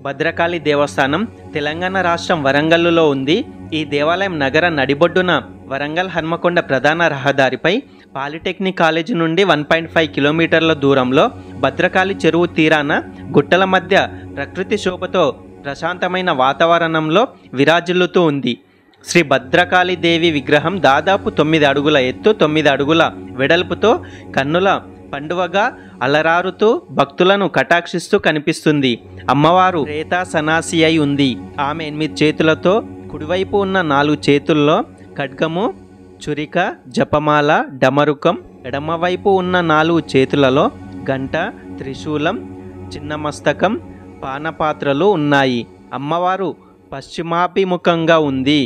భద్రకాళి దేవస్థానం తెలంగాణ రాష్ట్రం వరంగల్లులో ఉంది. ఈ దేవాలయం నగర నడిబొడ్డున వరంగల్ హన్మకొండ ప్రధాన రహదారిపై పాలిటెక్నిక్ కాలేజీ నుండి 1.5 కిలోమీటర్ల దూరంలో భద్రకాళి చెరువు తీరాన గుట్టల మధ్య ప్రకృతి శోభతో ప్రశాంతమైన వాతావరణంలో విరాజిల్లుతూ ఉంది. శ్రీ భద్రకాళి దేవి విగ్రహం దాదాపు 9 అడుగుల ఎత్తు, 9 అడుగుల వెడల్పుతో కన్నుల పండువగా అలరారుతూ భక్తులను కటాక్షిస్తూ కనిపిస్తుంది. అమ్మవారు రేతా సనాసి అయి ఉంది. ఆమె 8 చేతులతో, కుడివైపు ఉన్న 4 చేతుల్లో ఖడ్గము, చురిక, జపమాల, డమరుకం, ఎడమవైపు ఉన్న 4 చేతులలో గంట, త్రిశూలం, చిన్న మస్తకం, పానపాత్రలు ఉన్నాయి. అమ్మవారు పశ్చిమాభిముఖంగా ఉంది.